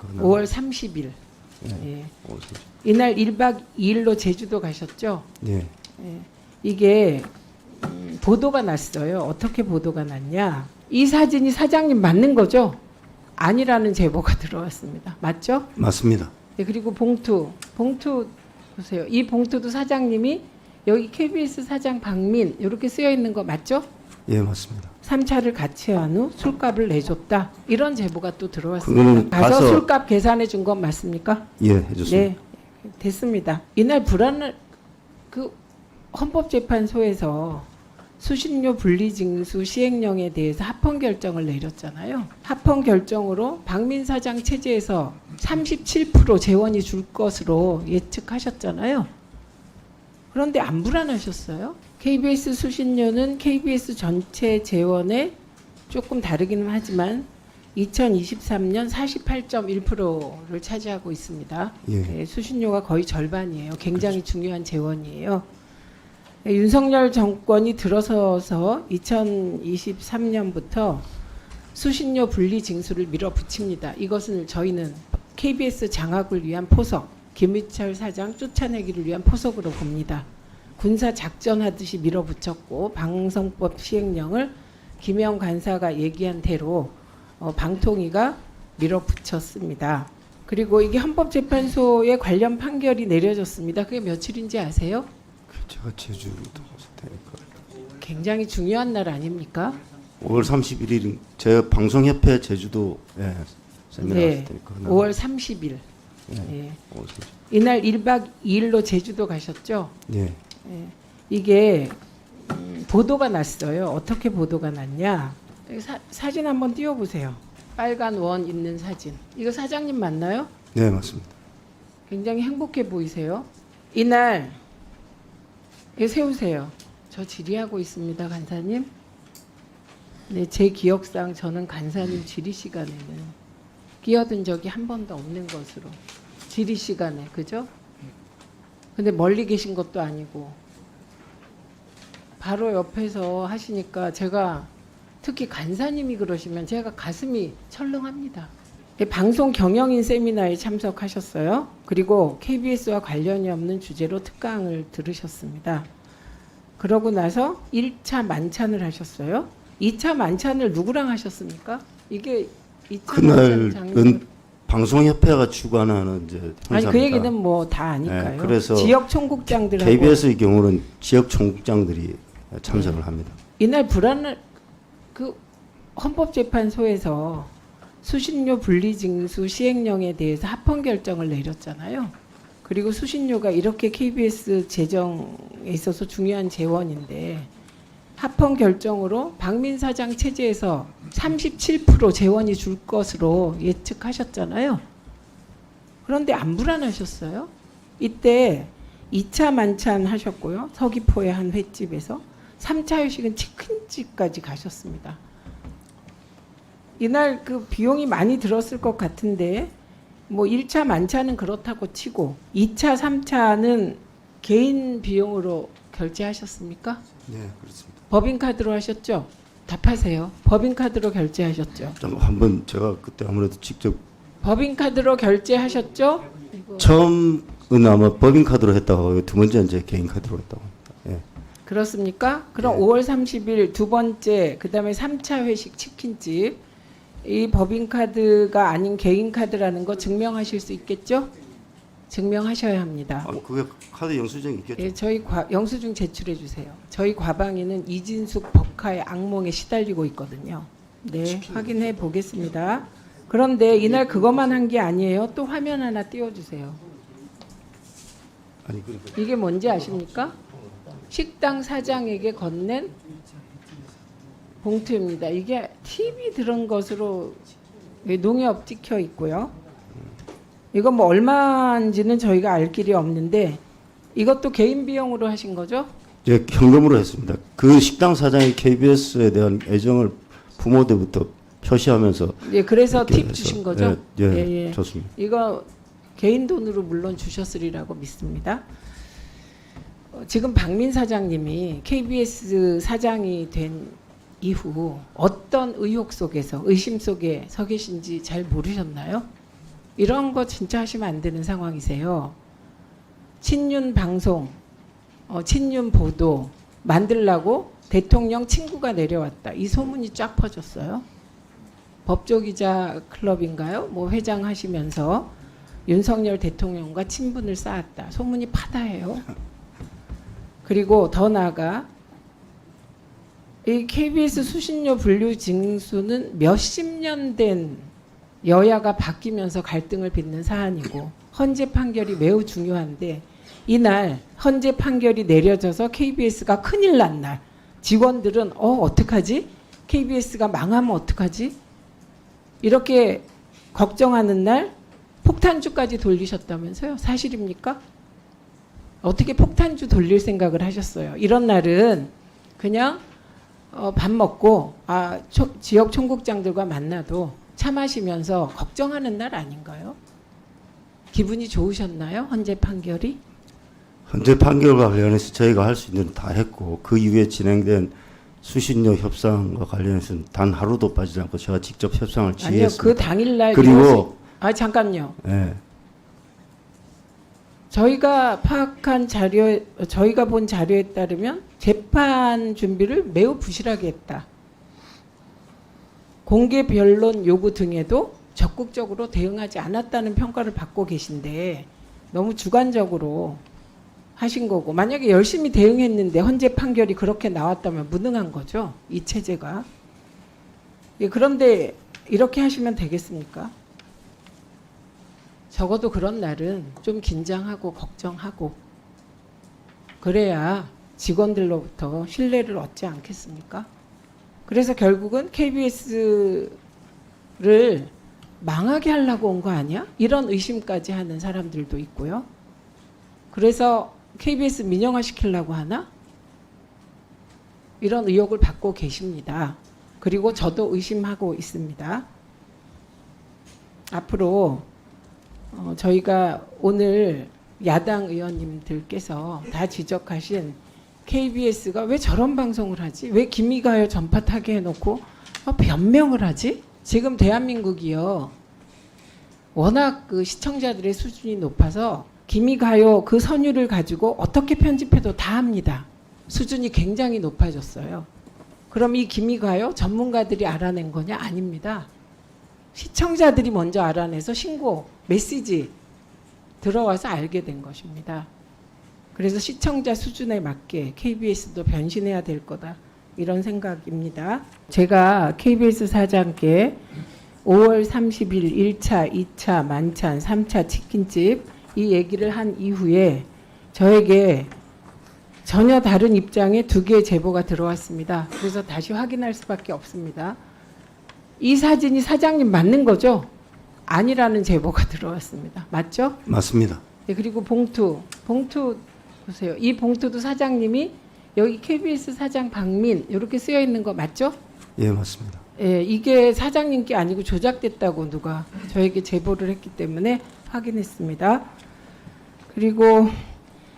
그러나 5월 30일. 네. 예. 5월 30일. 이날 1박 2일로 제주도 가셨죠? 네. 예. 이게 보도가 났어요. 어떻게 보도가 났냐? 이 사진이 사장님 맞는 거죠? 아니라는 제보가 들어왔습니다. 맞죠? 맞습니다. 네, 그리고 봉투 보세요. 이 봉투도 사장님이 여기 KBS 사장 박민 이렇게 쓰여 있는 거 맞죠? 예, 맞습니다. 3차를 같이 한 후 술값을 내줬다. 이런 제보가 또 들어왔습니다. 그거는 가서 가서- 술값 계산해 준 건 맞습니까? 예, 해줬습니다. 네, 됐습니다. 이날 불안을 그 헌법재판소에서 수신료 분리징수 시행령에 대해서 합헌 결정을 내렸잖아요. 합헌 결정으로 박민 사장 체제에서 37% 재원이 줄 것으로 예측하셨잖아요. 그런데 안 불안하셨어요? KBS 수신료는 KBS 전체 재원에 조금 다르기는 하지만 2023년 48.1%를 차지하고 있습니다. 예. 네, 수신료가 거의 절반이에요. 굉장히 중요한 재원이에요. 네, 윤석열 정권이 들어서서 2023년부터 수신료 분리 징수를 밀어붙입니다. 이것은 저희는 KBS 장악을 위한 포석, 김희철 사장 쫓아내기를 위한 포석으로 봅니다. 군사 작전하듯이 밀어붙였고 방송법 시행령을 김영 간사가 얘기한 대로 방통위가 밀어붙였습니다. 그리고 이게 헌법재판소의 관련 판결이 내려졌습니다. 그게 며칠인지 아세요? 제가 제주도 갔을 테니까. 굉장히 중요한 날 아닙니까? 5월 31일 제가 방송협회 제주도 세미나 네, 갔을 테니까. 5월 30일. 네. 예. 5월 30일. 이날 1박 2일로 제주도 가셨죠? 네. 예. 이게 보도가 났어요. 어떻게 보도가 났냐? 여기 사진 한번 띄워보세요. 빨간 원 있는 사진. 이거 사장님 맞나요? 네, 맞습니다. 굉장히 행복해 보이세요. 이날 이거 세우세요. 저 질의하고 있습니다, 간사님. 네, 제 기억상 저는 간사님 질의 시간에는 끼어든 적이 한 번도 없는 것으로. 질의 시간에, 그죠? 근데 멀리 계신 것도 아니고 바로 옆에서 하시니까 제가 특히 간사님이 그러시면 제가 가슴이 철렁합니다. 방송 경영인 세미나에 참석하셨어요. 그리고 KBS와 관련이 없는 주제로 특강을 들으셨습니다. 그러고 나서 1차 만찬을 하셨어요. 2차 만찬을 누구랑 하셨습니까? 이게 2차 만찬 장면. 그날은 방송협회가 주관하는 이제 행사입니다. 아니 그 얘기는 뭐 다 아니까요. 네, 그래서 지역 총국장들하고 KBS의 경우는 지역 총국장들이 참석을 합니다. 이날 불안을 그 헌법재판소에서 수신료 분리징수 시행령에 대해서 합헌 결정을 내렸잖아요. 그리고 수신료가 이렇게 KBS 재정에 있어서 중요한 재원인데 합헌 결정으로 박민 사장 체제에서 37% 재원이 줄 것으로 예측하셨잖아요. 그런데 안 불안하셨어요? 이때 2차 만찬 하셨고요. 서귀포의 한 횟집에서 3차 회식은 치킨집까지 가셨습니다. 이날 그 비용이 많이 들었을 것 같은데 뭐 1차 만찬은 그렇다고 치고 2차, 3차는 개인 비용으로 결제하셨습니까? 네, 그렇습니다. 법인카드로 하셨죠? 답하세요. 법인카드로 결제하셨죠? 좀 한번 제가 그때 아무래도 직접 법인카드로 결제하셨죠? 처음은 아마 법인카드로 했다고 하고 두 번째는 제 개인 카드로 했다고 합니다. 예. 그렇습니까? 그럼 네. 5월 30일 두 번째, 그 다음에 3차 회식 치킨집, 이 법인카드가 아닌 개인카드라는 거 증명하실 수 있겠죠? 증명하셔야 합니다. 그게 카드 영수증이 있겠죠. 예, 저희 영수증 제출해 주세요. 저희 과방위는 이진숙 법카의 악몽에 시달리고 있거든요. 네, 확인해 보겠습니다. 그런데 이날 그것만 한 게 아니에요. 또 화면 하나 띄워주세요. 아니 그러니까 이게 뭔지 아십니까? 식당 사장에게 건넨 봉투입니다. 이게 TV 들은 것으로 농협 찍혀 있고요. 이거 뭐 얼마인지는 저희가 알 길이 없는데 이것도 개인 비용으로 하신 거죠? 예, 현금으로 했습니다. 그 식당 사장이 KBS에 대한 애정을 부모 때부터 표시하면서 예, 그래서 이렇게 팁 해서, 주신 거죠? 예, 좋습니다. 이거 개인 돈으로 물론 주셨으리라고 믿습니다. 지금 박민 사장님이 KBS 사장이 된 이후 어떤 의혹 속에서 의심 속에 서 계신지 잘 모르셨나요? 이런 거 진짜 하시면 안 되는 상황이세요. 친윤 방송, 친윤 보도 만들라고 대통령 친구가 내려왔다. 이 소문이 쫙 퍼졌어요. 법조기자 클럽인가요? 뭐 회장 하시면서 윤석열 대통령과 친분을 쌓았다. 소문이 파다해요. 그리고 더 나아가 이 KBS 수신료 분류 징수는 몇십 년 된 여야가 바뀌면서 갈등을 빚는 사안이고 헌재 판결이 매우 중요한데 이날 헌재 판결이 내려져서 KBS가 큰일 난 날 직원들은 어떡하지? KBS가 망하면 어떡하지? 이렇게 걱정하는 날 폭탄주까지 돌리셨다면서요? 사실입니까? 어떻게 폭탄주 돌릴 생각을 하셨어요? 이런 날은 그냥 밥 먹고 지역 총국장들과 만나도 차 마시면서 걱정하는 날 아닌가요? 기분이 좋으셨나요? 헌재 판결이? 현재 판결과 관련해서 저희가 할 수 있는 건 다 했고 그 이후에 진행된 수신료 협상과 관련해서는 단 하루도 빠지지 않고 제가 직접 협상을 아니요. 지휘했습니다. 그 당일날 그리고 잠깐요. 예, 저희가 파악한 자료, 저희가 본 자료에 따르면 재판 준비를 매우 부실하게 했다. 공개 변론 요구 등에도 적극적으로 대응하지 않았다는 평가를 받고 계신데 너무 주관적으로 하신 거고 만약에 열심히 대응했는데 헌재 판결이 그렇게 나왔다면 무능한 거죠. 이 체제가. 예, 그런데 이렇게 하시면 되겠습니까? 적어도 그런 날은 좀 긴장하고 걱정하고 그래야 직원들로부터 신뢰를 얻지 않겠습니까? 그래서 결국은 KBS를 망하게 하려고 온 거 아니야? 이런 의심까지 하는 사람들도 있고요. 그래서 KBS 민영화시키려고 하나? 이런 의혹을 받고 계십니다. 그리고 저도 의심하고 있습니다. 앞으로 저희가 오늘 야당 의원님들께서 다 지적하신 KBS가 왜 저런 방송을 하지? 왜 김미가요 전파 타게 해놓고 변명을 하지? 지금 대한민국이요. 워낙 그 시청자들의 수준이 높아서 김미가요 그 선율을 가지고 어떻게 편집해도 다 합니다. 수준이 굉장히 높아졌어요. 그럼 이 김미가요 전문가들이 알아낸 거냐? 아닙니다. 시청자들이 먼저 알아내서 신고, 메시지 들어와서 알게 된 것입니다. 그래서 시청자 수준에 맞게 KBS도 변신해야 될 거다. 이런 생각입니다. 제가 KBS 사장께 5월 30일 1차, 2차 만찬, 3차 치킨집 이 얘기를 한 이후에 저에게 전혀 다른 입장의 2개의 제보가 들어왔습니다. 그래서 다시 확인할 수밖에 없습니다. 이 사진이 사장님 맞는 거죠? 아니라는 제보가 들어왔습니다. 맞죠? 맞습니다. 네, 그리고 봉투 보세요. 이 봉투도 사장님이 여기 KBS 사장 박민 이렇게 쓰여 있는 거 맞죠? 예, 맞습니다. 예, 이게 사장님께 아니고 조작됐다고 누가 저에게 제보를 했기 때문에 확인했습니다. 그리고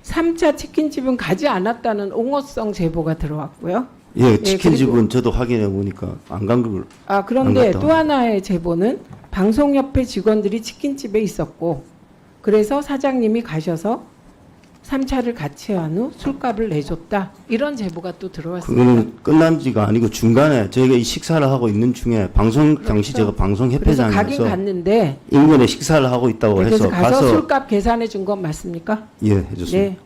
3차 치킨집은 가지 않았다는 옹호성 제보가 들어왔고요. 예, 치킨집은 그리고 저도 확인해 보니까 안 간 걸. 그런데 안 갔다. 또 하나의 제보는 방송협회 직원들이 치킨집에 있었고 그래서 사장님이 가셔서 3차를 같이 한 후 술값을 내줬다. 이런 제보가 또 들어왔습니다. 그거는 끝난 지가 아니고 중간에 저희가 이 식사를 하고 있는 중에 방송 당시 제가 그래서 가긴 방송협회장이어서 갔는데 인근에 식사를 하고 있다고 그래서 해서 가서 술값 계산해 준 건 맞습니까? 예, 해줬습니다. 네,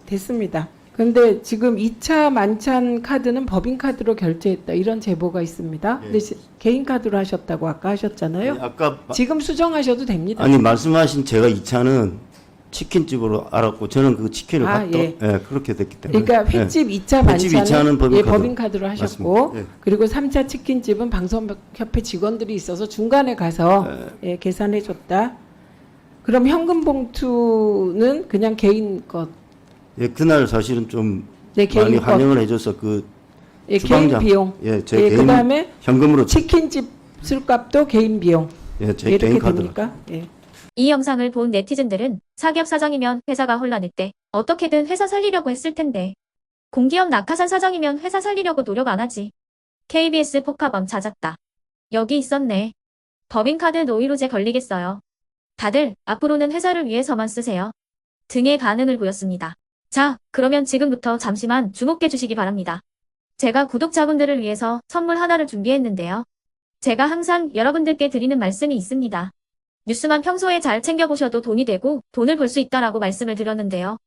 됐습니다. 그런데 지금 2차 만찬 카드는 법인 카드로 결제했다. 이런 제보가 있습니다. 근데 개인 카드로 하셨다고 아까 하셨잖아요. 아니, 아까 지금 수정하셔도 됩니다. 아니 말씀하신 제가 2차는 치킨집으로 알았고 저는 그 치킨을 그렇게 됐기 때문에. 그러니까 횟집 2차 횟집 만찬은 2차는 법인 카드로 하셨고 맞습니다. 예. 그리고 3차 치킨집은 방송협회 직원들이 있어서 중간에 가서 계산해 줬다. 그럼 현금 봉투는 그냥 개인 것. 예, 그날 사실은 좀 개인 많이 것. 환영을 해줘서 그 개인 주방장, 비용. 제 개인 그다음에 현금으로 치킨집 술값도 개인 비용. 제 이렇게 개인 카드로. 됩니까? 예. 이 영상을 본 네티즌들은 사기업 사장이면 회사가 혼란할 때 어떻게든 회사 살리려고 했을 텐데 공기업 낙하산 사장이면 회사 살리려고 노력 안 하지. KBS 포카범 찾았다. 여기 있었네. 법인카드 노이로제 걸리겠어요. 다들 앞으로는 회사를 위해서만 쓰세요. 등의 반응을 보였습니다. 자, 그러면 지금부터 잠시만 주목해 주시기 바랍니다. 제가 구독자분들을 위해서 선물 하나를 준비했는데요. 제가 항상 여러분들께 드리는 말씀이 있습니다. 뉴스만 평소에 잘 챙겨보셔도 돈이 되고 돈을 벌 수 있다라고 말씀을 드렸는데요.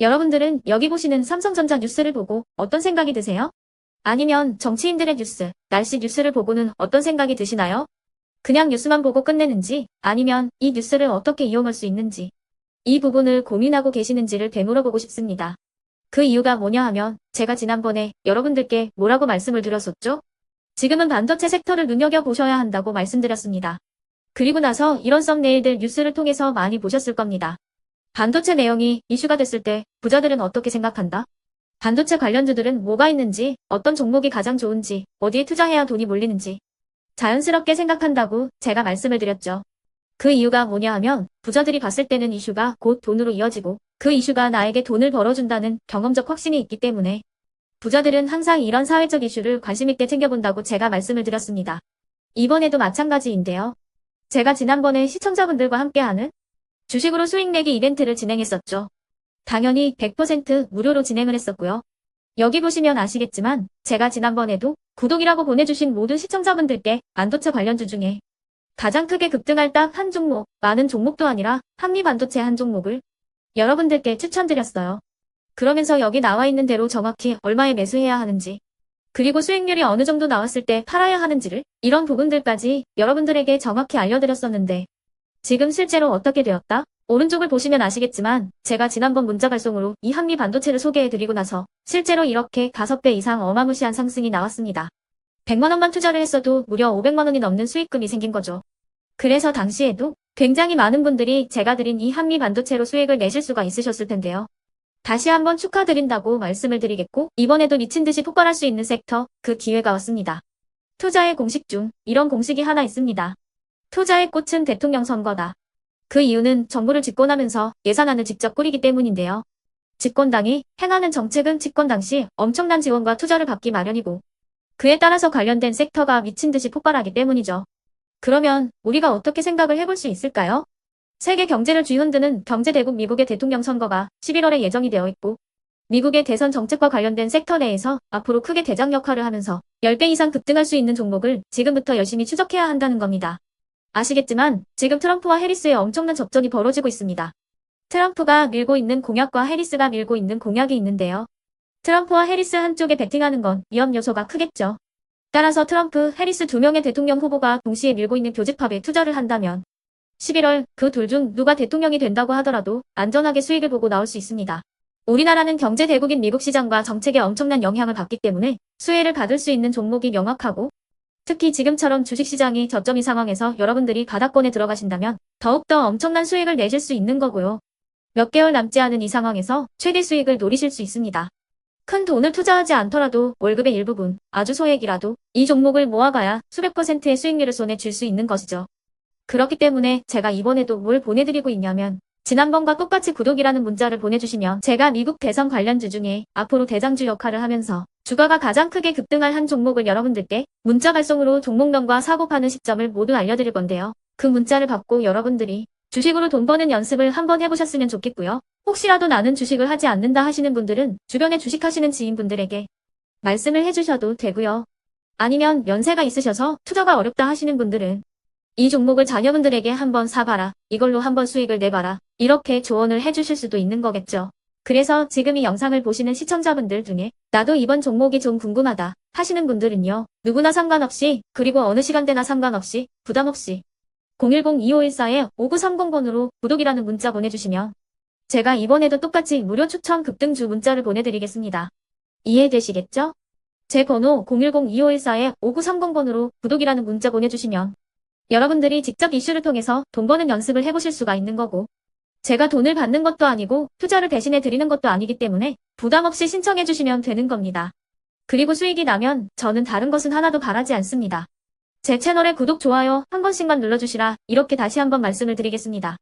여러분들은 여기 보시는 삼성전자 뉴스를 보고 어떤 생각이 드세요? 아니면 정치인들의 뉴스, 날씨 뉴스를 보고는 어떤 생각이 드시나요? 그냥 뉴스만 보고 끝내는지, 아니면 이 뉴스를 어떻게 이용할 수 있는지, 이 부분을 고민하고 계시는지를 되물어보고 싶습니다. 그 이유가 뭐냐 하면 제가 지난번에 여러분들께 뭐라고 말씀을 드렸었죠? 지금은 반도체 섹터를 눈여겨보셔야 한다고 말씀드렸습니다. 그리고 나서 이런 썸네일들 뉴스를 통해서 많이 보셨을 겁니다. 반도체 내용이 이슈가 됐을 때 부자들은 어떻게 생각한다? 반도체 관련주들은 뭐가 있는지, 어떤 종목이 가장 좋은지, 어디에 투자해야 돈이 몰리는지 자연스럽게 생각한다고 제가 말씀을 드렸죠. 그 이유가 뭐냐 하면 부자들이 봤을 때는 이슈가 곧 돈으로 이어지고 그 이슈가 나에게 돈을 벌어준다는 경험적 확신이 있기 때문에 부자들은 항상 이런 사회적 이슈를 관심 있게 챙겨본다고 제가 말씀을 드렸습니다. 이번에도 마찬가지인데요. 제가 지난번에 시청자분들과 함께하는 주식으로 수익 내기 이벤트를 진행했었죠. 당연히 100% 무료로 진행을 했었고요. 여기 보시면 아시겠지만 제가 지난번에도 구독이라고 보내주신 모든 시청자분들께 반도체 관련주 중에 가장 크게 급등할 딱 한 종목, 많은 종목도 아니라 한미반도체 한 종목을 여러분들께 추천드렸어요. 그러면서 여기 나와 있는 대로 정확히 얼마에 매수해야 하는지, 그리고 수익률이 어느 정도 나왔을 때 팔아야 하는지를 이런 부분들까지 여러분들에게 정확히 알려드렸었는데 지금 실제로 어떻게 되었다? 오른쪽을 보시면 아시겠지만 제가 지난번 문자 발송으로 이 한미 반도체를 소개해드리고 나서 실제로 이렇게 5배 이상 어마무시한 상승이 나왔습니다. 100만 원만 투자를 했어도 무려 500만 원이 넘는 수익금이 생긴 거죠. 그래서 당시에도 굉장히 많은 분들이 제가 드린 이 한미 반도체로 수익을 내실 수가 있으셨을 텐데요. 다시 한번 축하드린다고 말씀을 드리겠고 이번에도 미친 듯이 폭발할 수 있는 섹터, 그 기회가 왔습니다. 투자의 공식 중 이런 공식이 하나 있습니다. 투자의 꽃은 대통령 선거다. 그 이유는 정부를 집권하면서 예산안을 직접 꾸리기 때문인데요. 집권당이 행하는 정책은 집권 당시 엄청난 지원과 투자를 받기 마련이고 그에 따라서 관련된 섹터가 미친 듯이 폭발하기 때문이죠. 그러면 우리가 어떻게 생각을 해볼 수 있을까요? 세계 경제를 쥐흔드는 경제대국 미국의 대통령 선거가 11월에 예정이 되어 있고 미국의 대선 정책과 관련된 섹터 내에서 앞으로 크게 대장 역할을 하면서 10배 이상 급등할 수 있는 종목을 지금부터 열심히 추적해야 한다는 겁니다. 아시겠지만 지금 트럼프와 해리스의 엄청난 접전이 벌어지고 있습니다. 트럼프가 밀고 있는 공약과 해리스가 밀고 있는 공약이 있는데요. 트럼프와 해리스 한쪽에 베팅하는 건 위험 요소가 크겠죠. 따라서 트럼프, 해리스 두 명의 대통령 후보가 동시에 밀고 있는 교집합에 투자를 한다면 11월 그 둘 중 누가 대통령이 된다고 하더라도 안전하게 수익을 보고 나올 수 있습니다. 우리나라는 경제 대국인 미국 시장과 정책에 엄청난 영향을 받기 때문에 수혜를 받을 수 있는 종목이 명확하고 특히 지금처럼 주식시장이 저점인 상황에서 여러분들이 바닥권에 들어가신다면 더욱더 엄청난 수익을 내실 수 있는 거고요. 몇 개월 남지 않은 이 상황에서 최대 수익을 노리실 수 있습니다. 큰 돈을 투자하지 않더라도 월급의 일부분, 아주 소액이라도 이 종목을 모아가야 수백 %의 수익률을 손에 쥘 수 있는 것이죠. 그렇기 때문에 제가 이번에도 뭘 보내드리고 있냐면 지난번과 똑같이 구독이라는 문자를 보내주시면 제가 미국 대선 관련주 중에 앞으로 대장주 역할을 하면서 주가가 가장 크게 급등할 한 종목을 여러분들께 문자 발송으로 종목명과 사고 파는 시점을 모두 알려드릴 건데요. 그 문자를 받고 여러분들이 주식으로 돈 버는 연습을 한번 해보셨으면 좋겠고요. 혹시라도 나는 주식을 하지 않는다 하시는 분들은 주변에 주식하시는 지인분들에게 말씀을 해주셔도 되고요. 아니면 연세가 있으셔서 투자가 어렵다 하시는 분들은 이 종목을 자녀분들에게 한번 사봐라. 이걸로 한번 수익을 내봐라. 이렇게 조언을 해주실 수도 있는 거겠죠. 그래서 지금 이 영상을 보시는 시청자분들 중에 나도 이번 종목이 좀 궁금하다 하시는 분들은요. 누구나 상관없이 그리고 어느 시간대나 상관없이 부담 없이 010-2514-5930번으로 구독이라는 문자 보내주시면 제가 이번에도 똑같이 무료 추천 급등주 문자를 보내드리겠습니다. 이해되시겠죠? 제 번호 010-2514-5930번으로 구독이라는 문자 보내주시면 여러분들이 직접 이슈를 통해서 돈 버는 연습을 해보실 수가 있는 거고 제가 돈을 받는 것도 아니고 투자를 대신해 드리는 것도 아니기 때문에 부담 없이 신청해 주시면 되는 겁니다. 그리고 수익이 나면 저는 다른 것은 하나도 바라지 않습니다. 제 채널에 구독, 좋아요 한 번씩만 눌러주시라 이렇게 다시 한번 말씀을 드리겠습니다.